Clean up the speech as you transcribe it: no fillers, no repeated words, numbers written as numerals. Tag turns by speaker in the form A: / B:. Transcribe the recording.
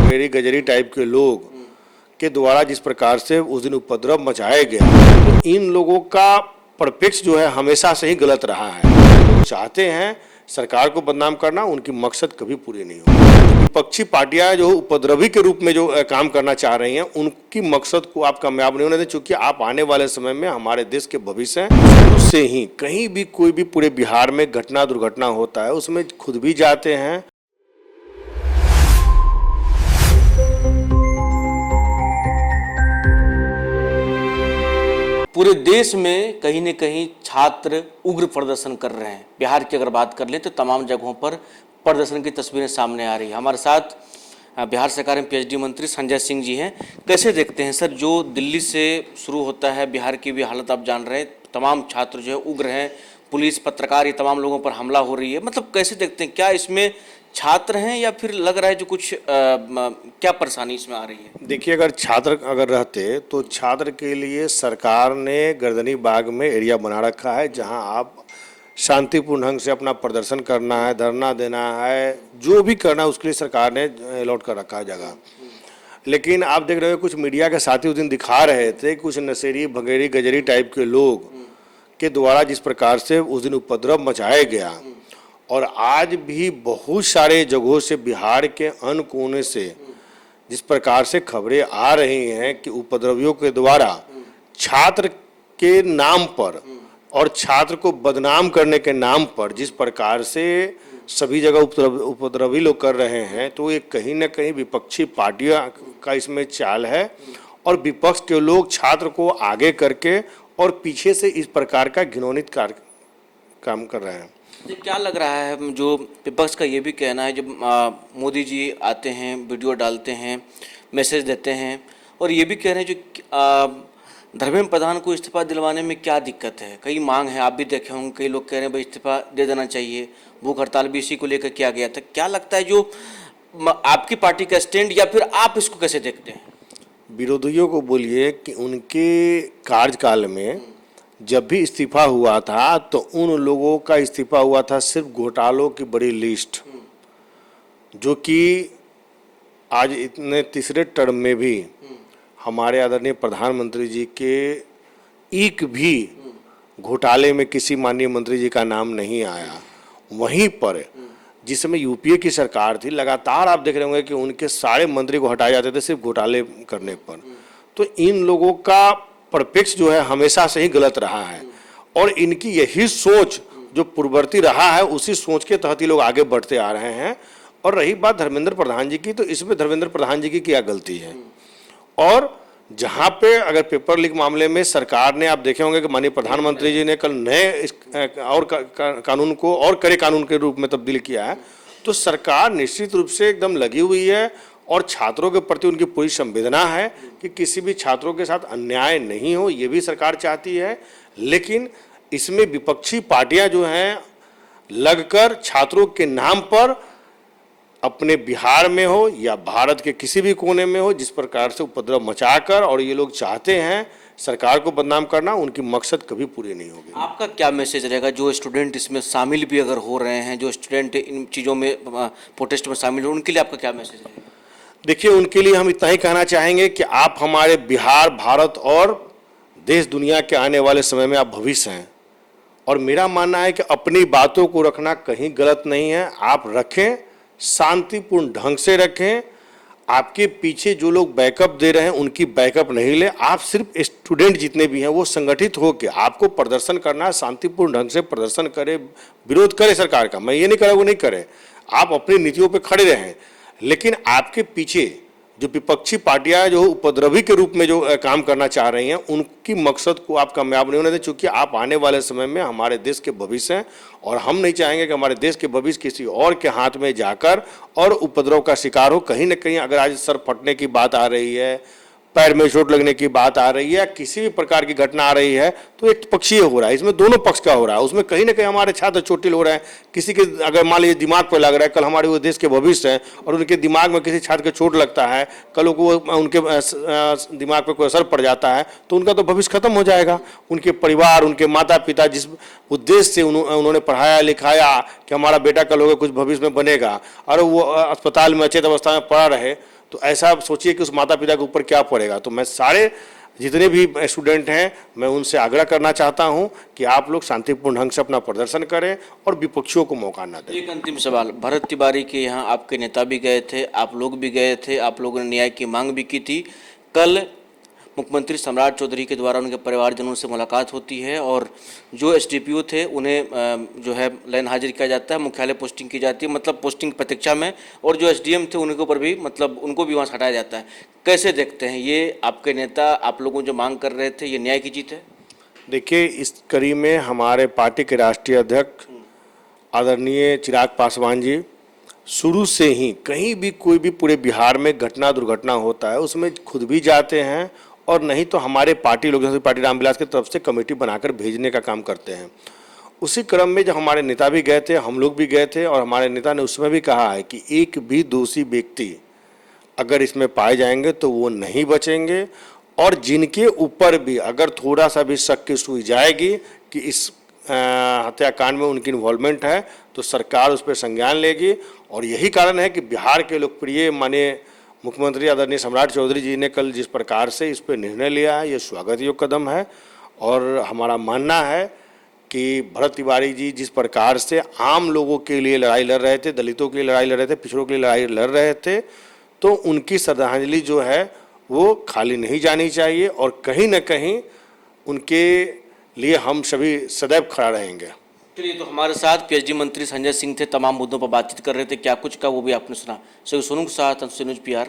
A: भंगेरी गजरी type के लोग के द्वारा जिस प्रकार से उस दिन उपद्रव मचाया गया, तो इन लोगों का परिप्रेक्ष्य जो है हमेशा से ही गलत रहा है। लोग चाहते हैं सरकार को बदनाम करना, उनकी मकसद कभी पूरी नहीं होगी। विपक्षी पार्टियां जो उपद्रवी के रूप में जो काम करना चाह रही हैं, उनकी मकसद को आप कामयाब नहीं होने दें, चूंकि आप आने वाले समय में हमारे देश के भविष्य हैं। उससे ही कहीं भी कोई भी पूरे बिहार में घटना दुर्घटना होता है, उसमें खुद भी जाते हैं।
B: पूरे देश में कहीं न कहीं छात्र उग्र प्रदर्शन कर रहे हैं। बिहार की अगर बात कर ले तो तमाम जगहों पर प्रदर्शन की तस्वीरें सामने आ रही है। हमारे साथ बिहार सरकार में पीएचडी मंत्री संजय सिंह जी हैं। कैसे देखते हैं सर, जो दिल्ली से शुरू होता है, बिहार की भी हालत आप जान रहे हैं, तमाम छात्र जो है उग्र हैं, पुलिस, पत्रकार, ये तमाम लोगों पर हमला हो रही है, मतलब कैसे देखते हैं? क्या इसमें छात्र हैं या फिर लग रहा है जो कुछ क्या परेशानी इसमें आ रही है?
A: देखिए, अगर छात्र अगर रहते तो छात्र के लिए सरकार ने गर्दनी बाग में एरिया बना रखा है, जहां आप शांतिपूर्ण ढंग से अपना प्रदर्शन करना है, धरना देना है, जो भी करना है उसके लिए सरकार ने अलॉट कर रखा है जगह। लेकिन आप देख रहे हो कुछ मीडिया के साथी उस दिन दिखा रहे थे, कुछ नशेड़ी भंगेरी गजरी टाइप के लोग के द्वारा जिस प्रकार से उस दिन उपद्रव मचाया गया, और आज भी बहुत सारे जगहों से बिहार के अन्य कोने से जिस प्रकार से खबरें आ रही हैं कि उपद्रवियों के द्वारा छात्र के नाम पर और छात्र को बदनाम करने के नाम पर जिस प्रकार से सभी जगह उपद्रवी लोग कर रहे हैं, तो ये कहीं ना कहीं विपक्षी पार्टियों का इसमें चाल है, और विपक्ष के लोग छात्र को आगे करके और पीछे से इस प्रकार का घिनौनी काम कर रहे हैं।
B: क्या लग रहा है, जो विपक्ष का ये भी कहना है, जब मोदी जी आते हैं, वीडियो डालते हैं, मैसेज देते हैं, और ये भी कह रहे हैं जो धर्मेंद्र प्रधान को इस्तीफा दिलवाने में क्या दिक्कत है? कई मांग है, आप भी देखे होंगे, कई लोग कह रहे हैं भाई इस्तीफा दे देना चाहिए, भूख हड़ताल भी इसी को लेकर किया गया था। क्या लगता है जो आपकी पार्टी का स्टैंड, या फिर आप इसको कैसे देखते हैं?
A: विरोधियों को बोलिए कि उनके कार्यकाल में जब भी इस्तीफा हुआ था तो उन लोगों का इस्तीफा हुआ था सिर्फ घोटालों की बड़ी लिस्ट, जो कि आज इतने तीसरे टर्म में भी हमारे आदरणीय प्रधानमंत्री जी के एक भी घोटाले में किसी माननीय मंत्री जी का नाम नहीं आया। वहीं पर जिस समय यूपीए की सरकार थी, लगातार आप देख रहे होंगे कि उनके सारे मंत्री को हटाए जाते थे सिर्फ घोटाले करने पर। तो इन लोगों का परिप्रेक्ष्य जो है हमेशा से ही गलत रहा है, और इनकी यही सोच जो पूर्ववर्ती रहा है, उसी सोच के तहत ही लोग आगे बढ़ते आ रहे हैं। और रही बात धर्मेंद्र प्रधान जी की, तो इसमें धर्मेंद्र प्रधान जी की क्या गलती है? और जहां पे अगर पेपर लीक मामले में सरकार ने, आप देखे होंगे कि माननीय प्रधानमंत्री जी ने कल नए और कानून को और कड़े कानून के रूप में तब्दील किया है, तो सरकार निश्चित रूप से एकदम लगी हुई है, और छात्रों के प्रति उनकी पूरी संवेदना है कि किसी भी छात्रों के साथ अन्याय नहीं हो, ये भी सरकार चाहती है। लेकिन इसमें विपक्षी पार्टियां जो हैं लगकर छात्रों के नाम पर अपने बिहार में हो या भारत के किसी भी कोने में हो, जिस प्रकार से उपद्रव मचाकर, और ये लोग चाहते हैं सरकार को बदनाम करना, उनकी मकसद कभी पूरी नहीं होगी।
B: आपका क्या मैसेज रहेगा, जो स्टूडेंट इसमें शामिल भी अगर हो रहे हैं, जो स्टूडेंट इन चीज़ों में प्रोटेस्ट में शामिल हो, उनके लिए आपका क्या मैसेज रहेगा?
A: देखिए, उनके लिए हम इतना ही कहना चाहेंगे कि आप हमारे बिहार, भारत और देश दुनिया के आने वाले समय में आप भविष्य हैं, और मेरा मानना है कि अपनी बातों को रखना कहीं गलत नहीं है। आप रखें, शांतिपूर्ण ढंग से रखें। आपके पीछे जो लोग बैकअप दे रहे हैं उनकी बैकअप नहीं ले। आप सिर्फ स्टूडेंट जितने भी हैं वो संगठित होकर आपको प्रदर्शन करना है, शांतिपूर्ण ढंग से प्रदर्शन करें, विरोध करें सरकार का। मैं ये नहीं कह रहा वो नहीं करें, आप अपनी नीतियों पर खड़े रहें, लेकिन आपके पीछे जो विपक्षी पार्टियां जो उपद्रवी के रूप में जो काम करना चाह रही हैं, उनकी मकसद को आप कामयाब नहीं होने दें, चूंकि आप आने वाले समय में हमारे देश के भविष्य हैं, और हम नहीं चाहेंगे कि हमारे देश के भविष्य किसी और के हाथ में जाकर और उपद्रव का शिकार हो। कहीं ना कहीं अगर आज सर फटने की बात आ रही है, पैर में चोट लगने की बात आ रही है, किसी भी प्रकार की घटना आ रही है, तो एक पक्षीय हो रहा है, इसमें दोनों पक्ष का हो रहा है। उसमें कहीं ना कहीं हमारे छात्र चोटिल हो रहे हैं, किसी के अगर मान लीजिए दिमाग पर लग रहा है, कल हमारे वो देश के भविष्य हैं, और उनके दिमाग में किसी छात्र के चोट लगता है, कल को उनके दिमाग पर कोई असर पड़ जाता है, तो उनका तो भविष्य खत्म हो जाएगा। उनके परिवार, उनके माता पिता जिस उद्देश्य से उन्होंने पढ़ाया लिखाया कि हमारा बेटा कल होगा कुछ भविष्य में बनेगा, और वो अस्पताल में अचेत अवस्था में पड़ा रहे, तो ऐसा आप सोचिए कि उस माता पिता के ऊपर क्या पड़ेगा। तो मैं सारे जितने भी स्टूडेंट हैं मैं उनसे आग्रह करना चाहता हूं कि आप लोग शांतिपूर्ण ढंग से अपना प्रदर्शन करें और विपक्षियों को मौका ना दें।
B: एक अंतिम सवाल, भरत तिवारी के यहाँ आपके नेता भी गए थे, आप लोग भी गए थे, आप लोगों ने न्याय की मांग भी की थी। कल मुख्यमंत्री सम्राट चौधरी के द्वारा उनके परिवारजनों से मुलाकात होती है और जो एसडीपीओ थे उन्हें जो है लाइन हाजिर किया जाता है, मुख्यालय पोस्टिंग की जाती है, मतलब पोस्टिंग प्रतीक्षा में, और जो एसडीएम थे उनके ऊपर भी मतलब उनको भी वहाँ से हटाया जाता है। कैसे देखते हैं ये आपके नेता आप लोगों जो मांग कर रहे थे, ये न्याय की जीत है?
A: देखिए, इस कड़ी में हमारे पार्टी के राष्ट्रीय अध्यक्ष आदरणीय चिराग पासवान जी शुरू से ही कहीं भी कोई भी पूरे बिहार में घटना दुर्घटना होता है उसमें खुद भी जाते हैं और नहीं तो हमारे पार्टी लोक जनशक्ति पार्टी रामविलास की तरफ से कमेटी बनाकर भेजने का काम करते हैं। उसी क्रम में जब हमारे नेता भी गए थे, हम लोग भी गए थे और हमारे नेता ने उसमें भी कहा है कि एक भी दोषी व्यक्ति अगर इसमें पाए जाएंगे तो वो नहीं बचेंगे, और जिनके ऊपर भी अगर थोड़ा सा भी शक की सुई जाएगी कि इस हत्याकांड में उनकी इन्वॉल्वमेंट है तो सरकार उस पर संज्ञान लेगी। और यही कारण है कि बिहार के लोकप्रिय माननीय मुख्यमंत्री आदरणीय सम्राट चौधरी जी ने कल जिस प्रकार से इस पर निर्णय लिया है ये स्वागत योग्य कदम है। और हमारा मानना है कि भरत तिवारी जी जिस प्रकार से आम लोगों के लिए लड़ाई लड़ रहे थे, दलितों के लिए लड़ाई लड़ रहे थे, पिछड़ों के लिए लड़ाई लड़ रहे थे, तो उनकी श्रद्धांजलि जो है वो खाली नहीं जानी चाहिए और कहीं न कहीं उनके लिए हम सभी सदैव खड़ा रहेंगे।
B: चलिए, तो हमारे साथ पीएचडी मंत्री संजय सिंह थे, तमाम मुद्दों पर बातचीत कर रहे थे, क्या कुछ का वो भी आपने सुना। सोनू के साथ न्यूज़ PR।